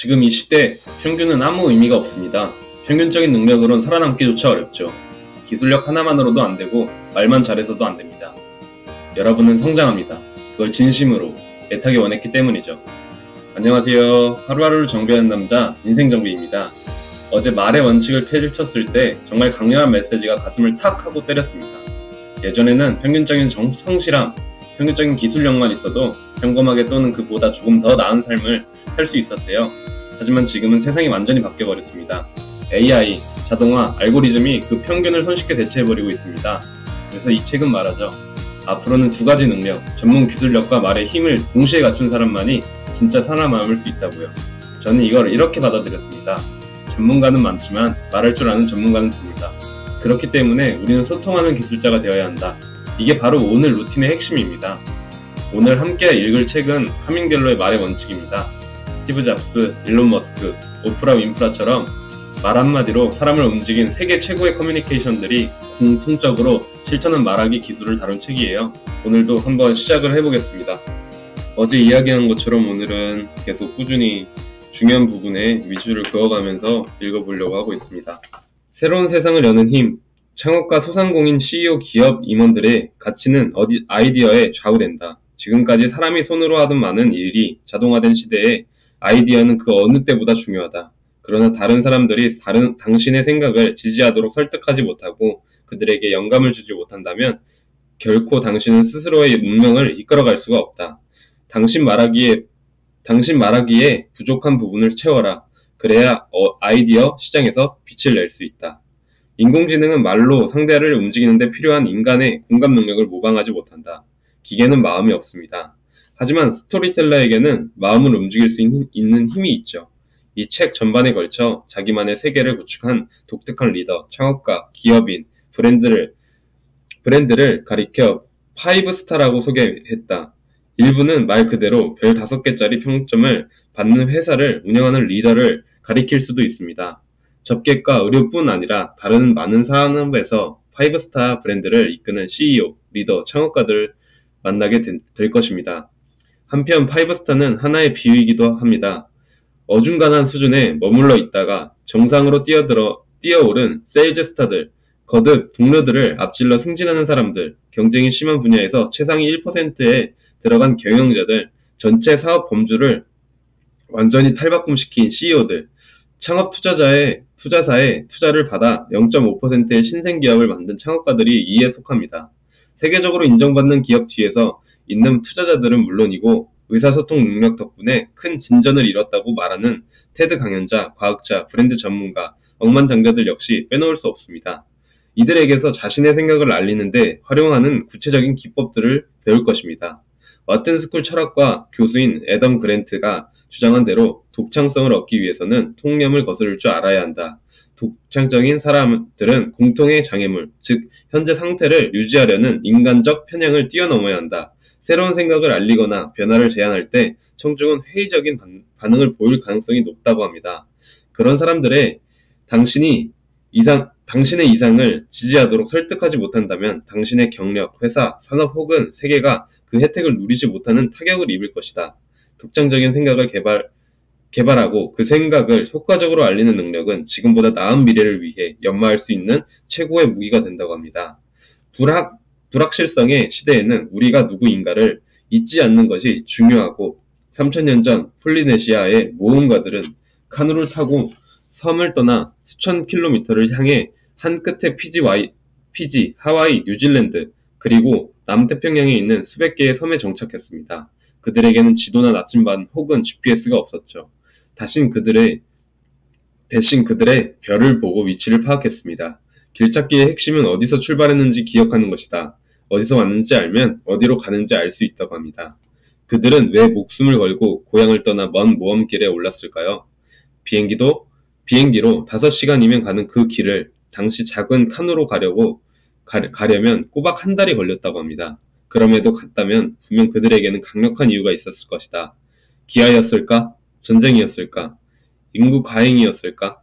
지금 이 시대 평균은 아무 의미가 없습니다. 평균적인 능력으론 살아남기조차 어렵죠. 기술력 하나만으로도 안 되고 말만 잘해서도 안 됩니다. 여러분은 성장합니다. 그걸 진심으로 애타게 원했기 때문이죠. 안녕하세요. 하루하루를 정비하는 남자 인생정비입니다. 어제 말의 원칙을 펼쳤을 때 정말 강렬한 메시지가 가슴을 탁 하고 때렸습니다. 예전에는 평균적인 성실함, 평균적인 기술력만 있어도 평범하게 또는 그보다 조금 더 나은 삶을 살 수 있었대요. 하지만 지금은 세상이 완전히 바뀌어버렸습니다. AI, 자동화, 알고리즘이 그 평균을 손쉽게 대체해버리고 있습니다. 그래서 이 책은 말하죠. 앞으로는 두 가지 능력, 전문 기술력과 말의 힘을 동시에 갖춘 사람만이 진짜 살아남을 수 있다고요. 저는 이걸 이렇게 받아들였습니다. 전문가는 많지만 말할 줄 아는 전문가는 드물다. 그렇기 때문에 우리는 소통하는 기술자가 되어야 한다. 이게 바로 오늘 루틴의 핵심입니다. 오늘 함께 읽을 책은 하밍별로의 말의 원칙입니다. 스티브 잡스, 일론 머스크, 오프라 윈프라처럼 말 한마디로 사람을 움직인 세계 최고의 커뮤니케이션들이 공통적으로 실천한 말하기 기술을 다룬 책이에요. 오늘도 한번 시작을 해보겠습니다. 어제 이야기한 것처럼 오늘은 계속 꾸준히 중요한 부분에 위주를 그어가면서 읽어보려고 하고 있습니다. 새로운 세상을 여는 힘, 창업가 소상공인 CEO 기업 임원들의 가치는 아이디어에 좌우된다. 지금까지 사람이 손으로 하던 많은 일이 자동화된 시대에 아이디어는 그 어느 때보다 중요하다. 그러나 다른 사람들이 당신의 생각을 지지하도록 설득하지 못하고 그들에게 영감을 주지 못한다면 결코 당신은 스스로의 운명을 이끌어갈 수가 없다. 당신 말하기에 부족한 부분을 채워라. 그래야 아이디어 시장에서 빛을 낼 수 있다. 인공지능은 말로 상대를 움직이는데 필요한 인간의 공감 능력을 모방하지 못한다. 기계는 마음이 없습니다. 하지만 스토리텔러에게는 마음을 움직일 수 있는 힘이 있죠. 이 책 전반에 걸쳐 자기만의 세계를 구축한 독특한 리더, 창업가, 기업인, 브랜드를 가리켜 5스타라고 소개했다. 일부는 말 그대로 별 5개짜리 평점을 받는 회사를 운영하는 리더를 가리킬 수도 있습니다. 접객과 의료뿐 아니라 다른 많은 산업에서 5스타 브랜드를 이끄는 CEO, 리더, 창업가들을 만나게 될 것입니다. 한편 5스타는 하나의 비유이기도 합니다. 어중간한 수준에 머물러 있다가 정상으로 뛰어오른 세일즈 스타들, 거듭 동료들을 앞질러 승진하는 사람들, 경쟁이 심한 분야에서 최상위 1%에 들어간 경영자들, 전체 사업 범주를 완전히 탈바꿈시킨 CEO들, 창업 투자사의 투자를 받아 0.5%의 신생기업을 만든 창업가들이 이에 속합니다. 세계적으로 인정받는 기업 뒤에서 있는 투자자들은 물론이고 의사소통 능력 덕분에 큰 진전을 이뤘다고 말하는 테드 강연자, 과학자, 브랜드 전문가, 억만장자들 역시 빼놓을 수 없습니다. 이들에게서 자신의 생각을 알리는데 활용하는 구체적인 기법들을 배울 것입니다. 와튼스쿨 철학과 교수인 애덤 그랜트가 주장한 대로 독창성을 얻기 위해서는 통념을 거스를 줄 알아야 한다. 독창적인 사람들은 공통의 장애물, 즉 현재 상태를 유지하려는 인간적 편향을 뛰어넘어야 한다. 새로운 생각을 알리거나 변화를 제안할 때 청중은 회의적인 반응을 보일 가능성이 높다고 합니다. 그런 사람들의 당신의 이상을 지지하도록 설득하지 못한다면 당신의 경력, 회사, 산업 혹은 세계가 그 혜택을 누리지 못하는 타격을 입을 것이다. 독창적인 생각을 개발하고 그 생각을 효과적으로 알리는 능력은 지금보다 나은 미래를 위해 연마할 수 있는 최고의 무기가 된다고 합니다. 불확실성의 시대에는 우리가 누구인가를 잊지 않는 것이 중요하고 3000년 전 폴리네시아의 모험가들은 카누를 타고 섬을 떠나 수천 킬로미터를 향해 한 끝에 피지, 하와이, 뉴질랜드 그리고 남태평양에 있는 수백 개의 섬에 정착했습니다. 그들에게는 지도나 나침반 혹은 GPS가 없었죠. 대신 그들의 별을 보고 위치를 파악했습니다. 길찾기의 핵심은 어디서 출발했는지 기억하는 것이다. 어디서 왔는지 알면 어디로 가는지 알 수 있다고 합니다. 그들은 왜 목숨을 걸고 고향을 떠나 먼 모험길에 올랐을까요? 비행기로 5시간이면 가는 그 길을 당시 작은 카누로 가려면 꼬박 한 달이 걸렸다고 합니다. 그럼에도 갔다면 분명 그들에게는 강력한 이유가 있었을 것이다. 기아였을까? 전쟁이었을까? 인구 과잉이었을까?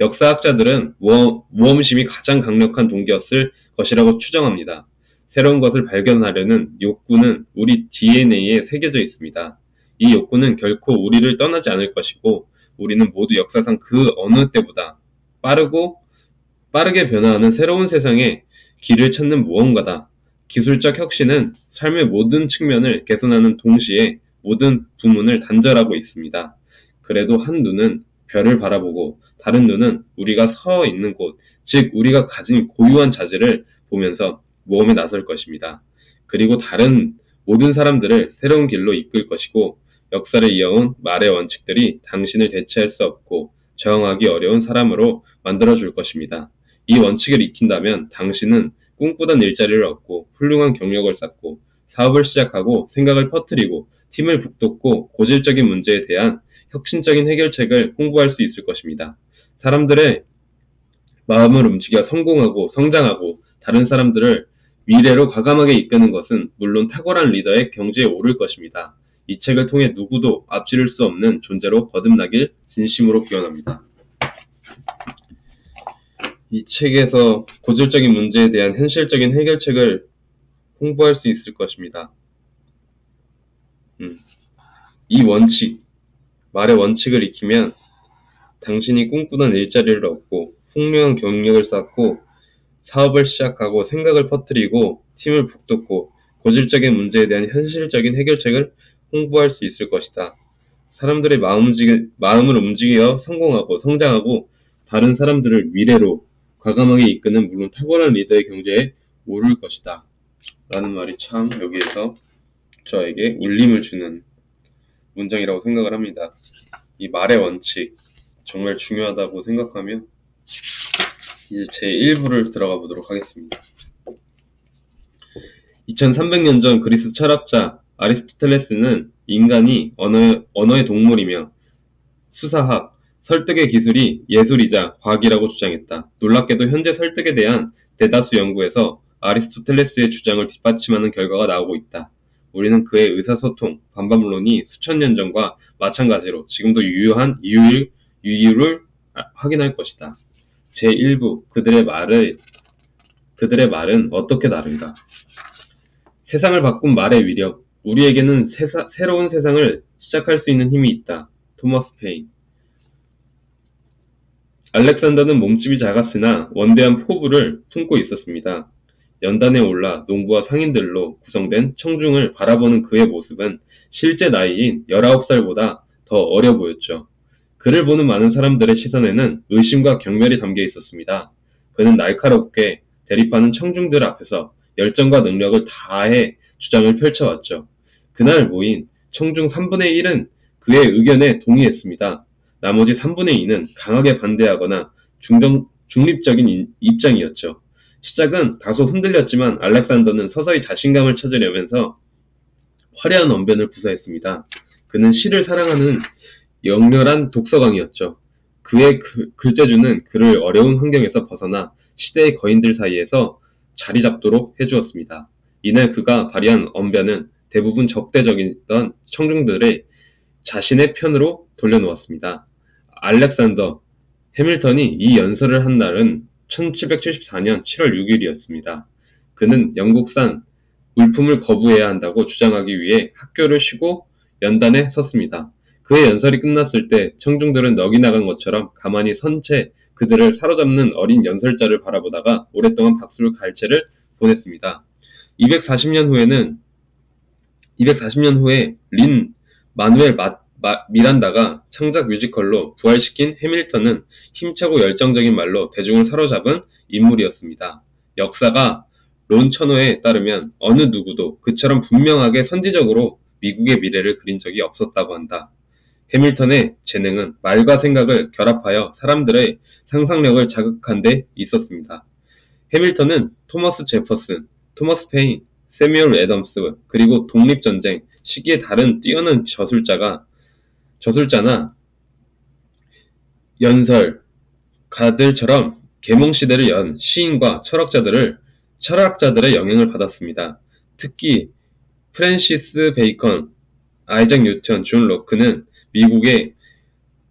역사학자들은 모험심이 가장 강력한 동기였을 것이라고 추정합니다. 새로운 것을 발견하려는 욕구는 우리 DNA에 새겨져 있습니다. 이 욕구는 결코 우리를 떠나지 않을 것이고 우리는 모두 역사상 그 어느 때보다 빠르게 변화하는 새로운 세상에 길을 찾는 무언가다. 기술적 혁신은 삶의 모든 측면을 개선하는 동시에 모든 부문을 단절하고 있습니다. 그래도 한 눈은 별을 바라보고 다른 눈은 우리가 서 있는 곳, 즉 우리가 가진 고유한 자질을 보면서 모험에 나설 것입니다. 그리고 다른 모든 사람들을 새로운 길로 이끌 것이고 역사를 이어온 말의 원칙들이 당신을 대체할 수 없고 저항하기 어려운 사람으로 만들어줄 것입니다. 이 원칙을 익힌다면 당신은 꿈꾸던 일자리를 얻고 훌륭한 경력을 쌓고 사업을 시작하고 생각을 퍼뜨리고 팀을 북돋고 고질적인 문제에 대한 혁신적인 해결책을 홍보할 수 있을 것입니다. 사람들의 마음을 움직여 성공하고 성장하고 다른 사람들을 미래로 과감하게 이끄는 것은 물론 탁월한 리더의 경지에 오를 것입니다. 이 책을 통해 누구도 앞지를 수 없는 존재로 거듭나길 진심으로 기원합니다. 이 책에서 고질적인 문제에 대한 현실적인 해결책을 홍보할 수 있을 것입니다. 이 원칙, 말의 원칙을 익히면 당신이 꿈꾸던 일자리를 얻고 훌륭한 경력을 쌓고 사업을 시작하고 생각을 퍼뜨리고 팀을 북돋고 고질적인 문제에 대한 현실적인 해결책을 홍보할 수 있을 것이다. 사람들의 마음을 움직여 성공하고 성장하고 다른 사람들을 미래로 과감하게 이끄는 물론 탁월한 리더의 경제에 오를 것이다. 라는 말이 참 여기에서 저에게 울림을 주는 문장이라고 생각을 합니다. 이 말의 원칙 정말 중요하다고 생각하며 이제 제 1부를 들어가 보도록 하겠습니다. 2300년 전 그리스 철학자 아리스토텔레스는 인간이 언어의 동물이며 수사학, 설득의 기술이 예술이자 과학이라고 주장했다. 놀랍게도 현재 설득에 대한 대다수 연구에서 아리스토텔레스의 주장을 뒷받침하는 결과가 나오고 있다. 우리는 그의 의사소통, 반박론이 수천 년 전과 마찬가지로 지금도 유효한 이유를 확인할 것이다. 제1부 그들의 말은 어떻게 다른가? 세상을 바꾼 말의 위력. 우리에게는 새로운 세상을 시작할 수 있는 힘이 있다. 토머스 페인. 알렉산더는 몸집이 작았으나 원대한 포부를 품고 있었습니다. 연단에 올라 농부와 상인들로 구성된 청중을 바라보는 그의 모습은 실제 나이인 19살보다 더 어려 보였죠. 그를 보는 많은 사람들의 시선에는 의심과 경멸이 담겨 있었습니다. 그는 날카롭게 대립하는 청중들 앞에서 열정과 능력을 다해 주장을 펼쳐왔죠. 그날 모인 청중 3분의 1은 그의 의견에 동의했습니다. 나머지 3분의 2는 강하게 반대하거나 중립적인 입장이었죠. 시작은 다소 흔들렸지만 알렉산더는 서서히 자신감을 찾으려면서 화려한 언변을 구사했습니다. 그는 시를 사랑하는 영렬한 독서광이었죠. 그의 글재주는 그를 어려운 환경에서 벗어나 시대의 거인들 사이에서 자리 잡도록 해주었습니다. 이날 그가 발휘한 언변은 대부분 적대적이던 청중들을 자신의 편으로 돌려놓았습니다. 알렉산더 해밀턴이 이 연설을 한 날은 1774년 7월 6일이었습니다. 그는 영국산 물품을 거부해야 한다고 주장하기 위해 학교를 쉬고 연단에 섰습니다. 그의 연설이 끝났을 때 청중들은 넋이 나간 것처럼 가만히 선 채 그들을 사로잡는 어린 연설자를 바라보다가 오랫동안 박수를 갈채를 보냈습니다. 240년 후에 린 마누엘 미란다가 창작 뮤지컬로 부활시킨 해밀턴은 힘차고 열정적인 말로 대중을 사로잡은 인물이었습니다. 역사가 론 천호에 따르면 어느 누구도 그처럼 분명하게 선지적으로 미국의 미래를 그린 적이 없었다고 한다. 해밀턴의 재능은 말과 생각을 결합하여 사람들의 상상력을 자극한 데 있었습니다. 해밀턴은 토머스 제퍼슨, 토머스 페인, 세뮤얼 애덤스, 그리고 독립전쟁 시기에 다른 뛰어난 저술자나 연설가들처럼 계몽시대를 연 시인과 철학자들의 영향을 받았습니다. 특히 프랜시스 베이컨, 아이작 뉴턴, 존 로크는 미국의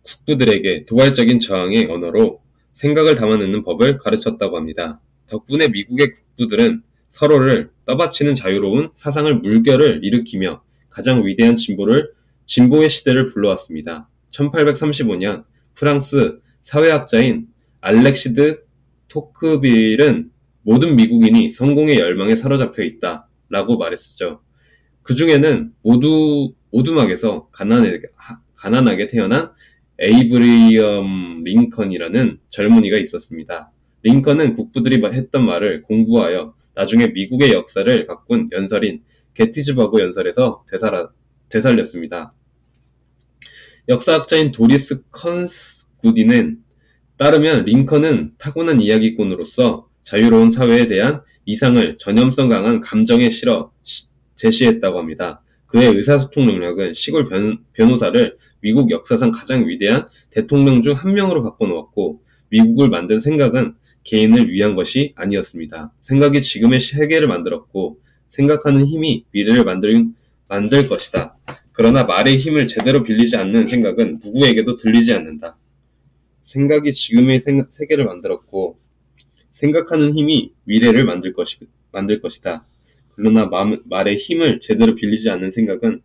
국부들에게 도발적인 저항의 언어로 생각을 담아내는 법을 가르쳤다고 합니다. 덕분에 미국의 국부들은 서로를 떠받치는 자유로운 사상을 물결을 일으키며 가장 위대한 진보의 시대를 불러왔습니다. 1835년 프랑스 사회학자인 알렉시드 토크빌은 모든 미국인이 성공의 열망에 사로잡혀 있다 라고 말했었죠. 그 중에는 오두막에서 가난하게 태어난 에이브리엄 링컨이라는 젊은이가 있었습니다. 링컨은 국부들이 했던 말을 공부하여 나중에 미국의 역사를 바꾼 연설인 게티즈버그 연설에서 되살렸습니다. 역사학자인 도리스 컨스구디는 따르면 링컨은 타고난 이야기꾼으로서 자유로운 사회에 대한 이상을 전염성 강한 감정에 실어 제시했다고 합니다. 그의 의사소통 능력은 시골 변호사를 미국 역사상 가장 위대한 대통령 중 한 명으로 바꿔놓았고, 미국을 만든 생각은 개인을 위한 것이 아니었습니다. 생각이 지금의 세계를 만들었고, 생각하는 힘이 미래를 만들 것이다. 그러나 말의 힘을 제대로 빌리지 않는 생각은 누구에게도 들리지 않는다. 생각이 지금의 세계를 만들었고, 생각하는 힘이 미래를 만들 것이다. 그러나 말의 힘을 제대로 빌리지 않는 생각은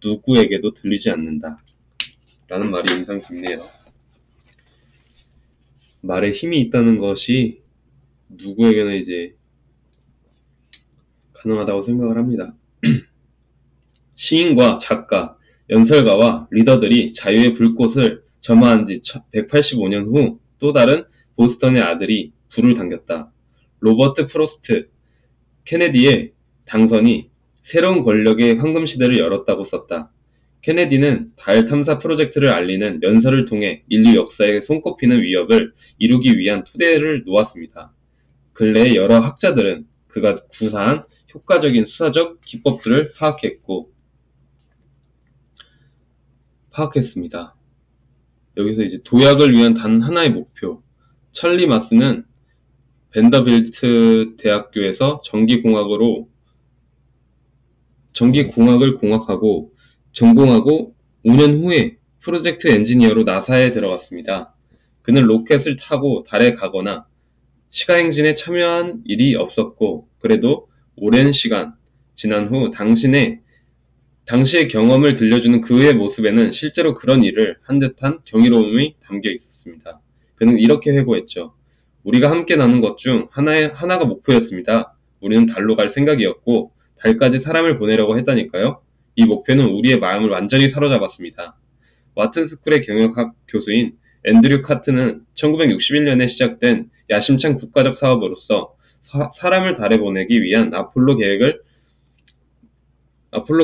누구에게도 들리지 않는다. 라는 말이 인상 깊네요. 말에 힘이 있다는 것이 누구에게나 이제 가능하다고 생각을 합니다. 시인과 작가, 연설가와 리더들이 자유의 불꽃을 점화한 지 185년 후 또 다른 보스턴의 아들이 불을 당겼다. 로버트 프로스트, 케네디의 당선이 새로운 권력의 황금시대를 열었다고 썼다. 케네디는 달 탐사 프로젝트를 알리는 연설을 통해 인류 역사에 손꼽히는 위협을 이루기 위한 토대를 놓았습니다. 근래의 여러 학자들은 그가 구사한 효과적인 수사적 기법들을 파악했습니다. 여기서 이제 도약을 위한 단 하나의 목표. 찰리 마스는 벤더빌트 대학교에서 전기공학을 전공하고 5년 후에 프로젝트 엔지니어로 나사에 들어갔습니다. 그는 로켓을 타고 달에 가거나 시가행진에 참여한 일이 없었고, 그래도 오랜 시간 지난 후 당시의 경험을 들려주는 그의 모습에는 실제로 그런 일을 한 듯한 경이로움이 담겨 있었습니다. 그는 이렇게 회고했죠. 우리가 함께 나눈 것 중 하나가 목표였습니다. 우리는 달로 갈 생각이었고 달까지 사람을 보내려고 했다니까요. 이 목표는 우리의 마음을 완전히 사로잡았습니다. 와튼스쿨의 경영학 교수인 앤드류 카트는 1961년에 시작된 야심찬 국가적 사업으로서 사람을 달에 보내기 위한 아폴로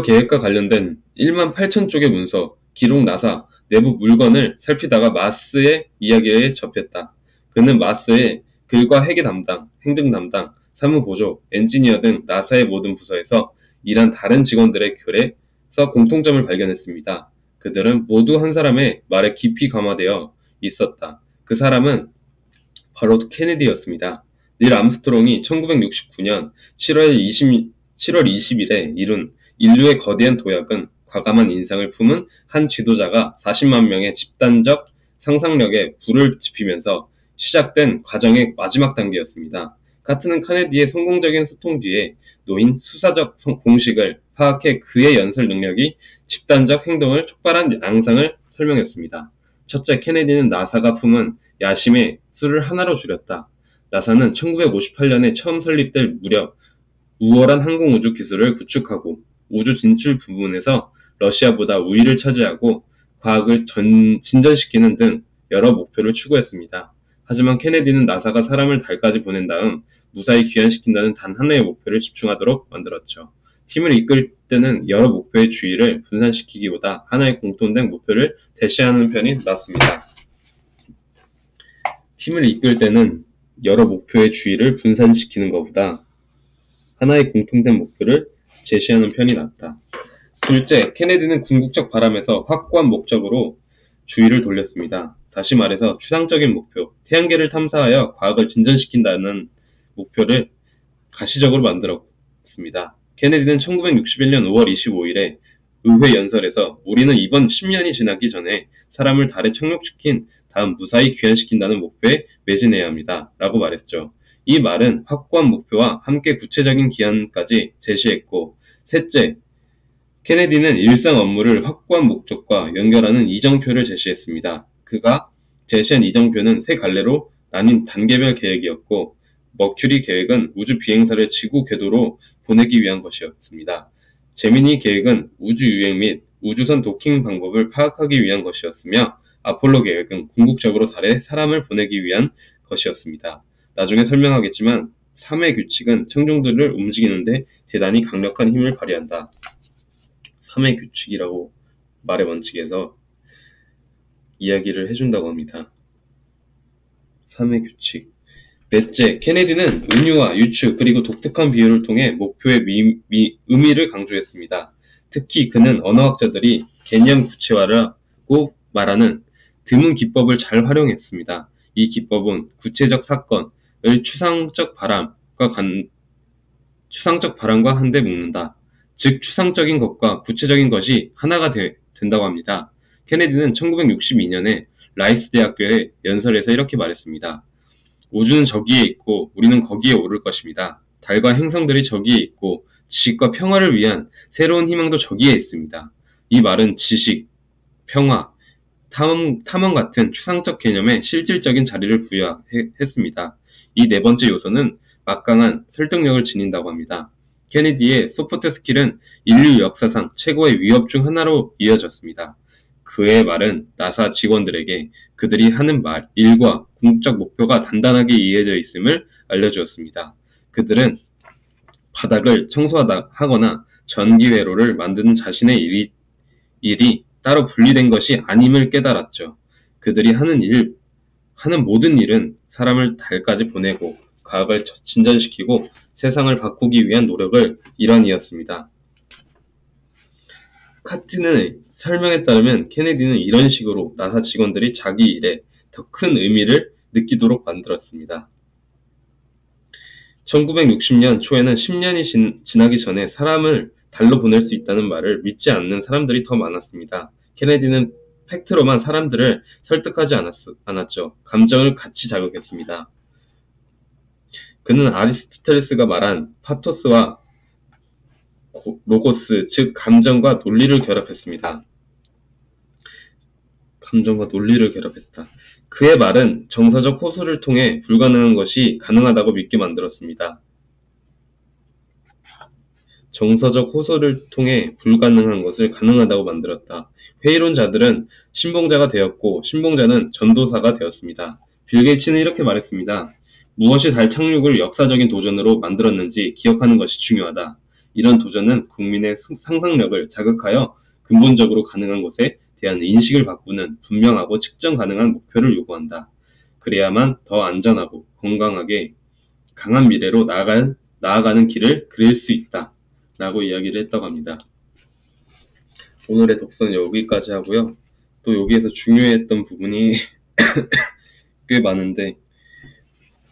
계획과 관련된 18,000쪽의 문서, 기록 나사, 내부 물건을 살피다가 마스의 이야기에 접했다. 그는 마스의 글과 행정 담당, 사무보조, 엔지니어 등 나사의 모든 부서에서 일한 다른 직원들의 글에서 공통점을 발견했습니다. 그들은 모두 한 사람의 말에 깊이 감화되어 있었다. 그 사람은 바로 케네디였습니다. 닐 암스트롱이 1969년 7월 20일에 이룬 인류의 거대한 도약은 과감한 인상을 품은 한 지도자가 40만 명의 집단적 상상력에 불을 지피면서 시작된 과정의 마지막 단계였습니다. 카트는 케네디의 성공적인 소통 뒤에 놓인 수사적 공식을 파악해 그의 연설 능력이 집단적 행동을 촉발한 양상을 설명했습니다. 첫째, 케네디는 나사가 품은 야심의 수를 하나로 줄였다. 나사는 1958년에 처음 설립될 무렵 우월한 항공우주 기술을 구축하고 우주 진출 부분에서 러시아보다 우위를 차지하고 과학을 진전시키는 등 여러 목표를 추구했습니다. 하지만 케네디는 나사가 사람을 달까지 보낸 다음 무사히 귀환시킨다는 단 하나의 목표를 집중하도록 만들었죠. 팀을 이끌 때는 여러 목표의 주의를 분산시키기보다 하나의 공통된 목표를 대시하는 편이 낫습니다. 팀을 이끌 때는 여러 목표의 주의를 분산시키는 것보다 하나의 공통된 목표를 제시하는 편이 낫다. 둘째, 케네디는 궁극적 바람에서 확고한 목적으로 주의를 돌렸습니다. 다시 말해서 추상적인 목표, 태양계를 탐사하여 과학을 진전시킨다는 목표를 가시적으로 만들었습니다. 케네디는 1961년 5월 25일에 의회 연설에서 우리는 이번 10년이 지나기 전에 사람을 달에 착륙시킨 다음 무사히 귀환시킨다는 목표에 매진해야 합니다. 라고 말했죠. 이 말은 확고한 목표와 함께 구체적인 기한까지 제시했고, 셋째, 케네디는 일상 업무를 확고한 목적과 연결하는 이정표를 제시했습니다. 그가 제시한 이정표는 세 갈래로 나뉜 단계별 계획이었고, 머큐리 계획은 우주 비행사를 지구 궤도로 보내기 위한 것이었습니다. 제미니 계획은 우주 유행 및 우주선 도킹 방법을 파악하기 위한 것이었으며, 아폴로 계획은 궁극적으로 달에 사람을 보내기 위한 것이었습니다. 나중에 설명하겠지만 3의 규칙은 청중들을 움직이는데 대단히 강력한 힘을 발휘한다. 3의 규칙이라고 말의 원칙에서 이야기를 해준다고 합니다. 3의 규칙. 넷째, 케네디는 은유와 유추 그리고 독특한 비유를 통해 목표의 의미를 강조했습니다. 특히 그는 언어학자들이 개념 구체화라고 말하는 드문 기법을 잘 활용했습니다. 이 기법은 구체적 사건을 추상적 바람과 한데 묶는다. 즉 추상적인 것과 구체적인 것이 하나가 된다고 합니다. 케네디는 1962년에 라이스 대학교의 연설에서 이렇게 말했습니다. 우주는 저기에 있고 우리는 거기에 오를 것입니다. 달과 행성들이 저기에 있고 지식과 평화를 위한 새로운 희망도 저기에 있습니다. 이 말은 지식, 평화, 탐험 같은 추상적 개념에 실질적인 자리를 부여했습니다. 이 네 번째 요소는 막강한 설득력을 지닌다고 합니다. 케네디의 소프트 스킬은 인류 역사상 최고의 위협 중 하나로 이어졌습니다. 그의 말은 나사 직원들에게 그들이 하는 일과 궁극적 목표가 단단하게 이어져 있음을 알려주었습니다. 그들은 바닥을 청소하거나 전기회로를 만드는 자신의 일이 따로 분리된 것이 아님을 깨달았죠. 그들이 하는 모든 일은 사람을 달까지 보내고 과학을 진전시키고 세상을 바꾸기 위한 노력을 일환이었습니다. 카틴의 설명에 따르면 케네디는 이런 식으로 나사 직원들이 자기 일에 더 큰 의미를 느끼도록 만들었습니다. 1960년 초에는 10년이 지나기 전에 사람을 달로 보낼 수 있다는 말을 믿지 않는 사람들이 더 많았습니다. 케네디는 팩트로만 사람들을 설득하지 않았죠. 감정을 같이 자극했습니다. 그는 아리스토텔레스가 말한 파토스와 로고스, 즉 감정과 논리를 결합했습니다. 감정과 논리를 결합했다. 그의 말은 정서적 호소를 통해 불가능한 것이 가능하다고 믿게 만들었습니다. 정서적 호소를 통해 불가능한 것을 가능하다고 만들었다. 회의론자들은 신봉자가 되었고 신봉자는 전도사가 되었습니다. 빌 게이츠는 이렇게 말했습니다. 무엇이 달 착륙을 역사적인 도전으로 만들었는지 기억하는 것이 중요하다. 이런 도전은 국민의 상상력을 자극하여 근본적으로 가능한 것에 대한 인식을 바꾸는 분명하고 측정 가능한 목표를 요구한다. 그래야만 더 안전하고 건강하게 강한 미래로 나아가는 길을 그릴 수 있다. 라고 이야기를 했다고 합니다. 오늘의 독서는 여기까지 하고요. 또 여기에서 중요했던 부분이 꽤 많은데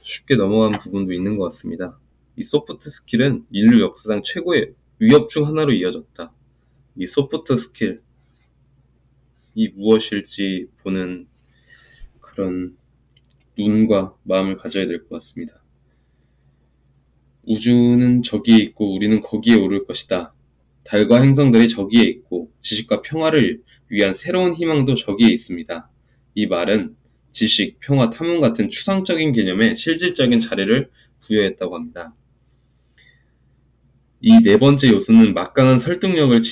쉽게 넘어간 부분도 있는 것 같습니다. 이 소프트 스킬은 인류 역사상 최고의 위협 중 하나로 이어졌다. 이 소프트 스킬이 무엇일지 보는 그런 눈과 마음을 가져야 될 것 같습니다. 우주는 저기에 있고 우리는 거기에 오를 것이다. 달과 행성들이 저기에 있고 지식과 평화를 위한 새로운 희망도 저기에 있습니다. 이 말은 지식, 평화, 탐험 같은 추상적인 개념에 실질적인 자리를 부여했다고 합니다. 이 네 번째 요소는 막강한 설득력을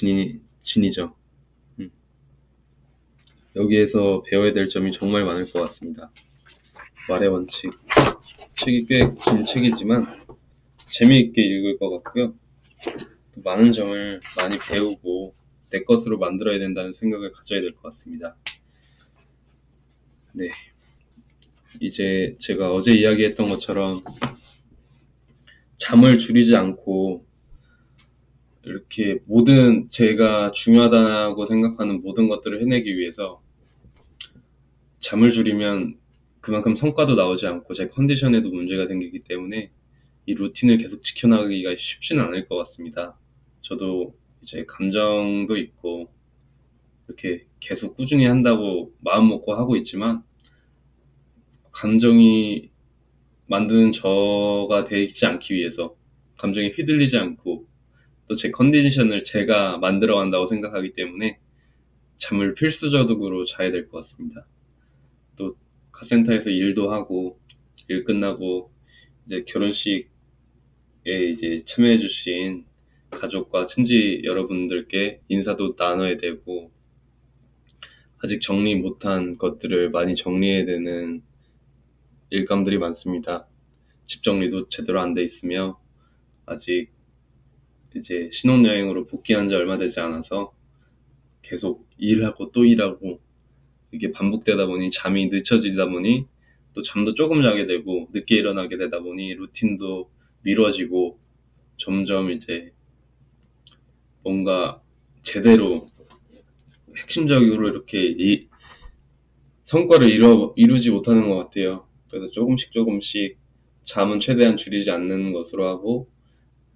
지니죠. 여기에서 배워야 될 점이 정말 많을 것 같습니다. 말의 원칙. 책이 꽤 긴 책이지만 재미있게 읽을 것 같고요. 많은 점을 많이 배우고 내 것으로 만들어야 된다는 생각을 가져야 될 것 같습니다. 네. 이제 제가 어제 이야기했던 것처럼 잠을 줄이지 않고 이렇게 제가 중요하다고 생각하는 모든 것들을 해내기 위해서 잠을 줄이면 그만큼 성과도 나오지 않고 제 컨디션에도 문제가 생기기 때문에 이 루틴을 계속 지켜나가기가 쉽지는 않을 것 같습니다. 저도 이제 감정도 있고 이렇게 계속 꾸준히 한다고 마음 먹고 하고 있지만 감정이 만드는 저가 되지 않기 위해서 감정에 휘둘리지 않고 또 제 컨디션을 제가 만들어 간다고 생각하기 때문에 잠을 필수적으로 자야 될 것 같습니다. 또 카센터에서 일도 하고 일 끝나고 이제 결혼식에 이제 참여해 주신 가족과 친지 여러분들께 인사도 나눠야 되고 아직 정리 못한 것들을 많이 정리해야 되는 일감들이 많습니다. 집 정리도 제대로 안 돼 있으며 아직 이제 신혼여행으로 복귀한 지 얼마 되지 않아서 계속 일하고 또 일하고 이게 반복되다 보니 잠이 늦춰지다 보니 또 잠도 조금 자게 되고 늦게 일어나게 되다 보니 루틴도 미뤄지고 점점 이제 뭔가 제대로 핵심적으로 이렇게 성과를 이루지 못하는 것 같아요. 그래서 조금씩 잠은 최대한 줄이지 않는 것으로 하고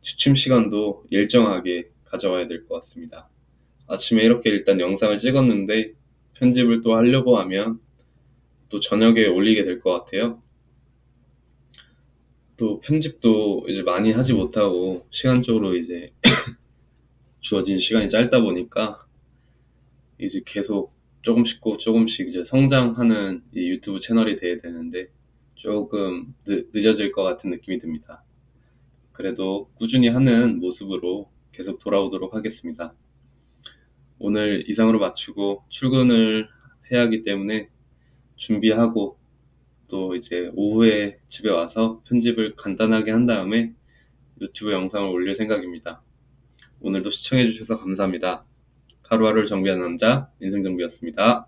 취침 시간도 일정하게 가져와야 될 것 같습니다. 아침에 이렇게 일단 영상을 찍었는데 편집을 또 하려고 하면 또 저녁에 올리게 될 것 같아요. 또 편집도 이제 많이 하지 못하고 시간적으로 이제 주어진 시간이 짧다 보니까 이제 계속 조금씩 이제 성장하는 이 유튜브 채널이 돼야 되는데 조금 늦어질 것 같은 느낌이 듭니다. 그래도 꾸준히 하는 모습으로 계속 돌아오도록 하겠습니다. 오늘 이상으로 마치고 출근을 해야 하기 때문에 준비하고 또 이제 오후에 집에 와서 편집을 간단하게 한 다음에 유튜브 영상을 올릴 생각입니다. 오늘도 시청해주셔서 감사합니다. 하루하루를 정비하는 남자, 인생정비였습니다.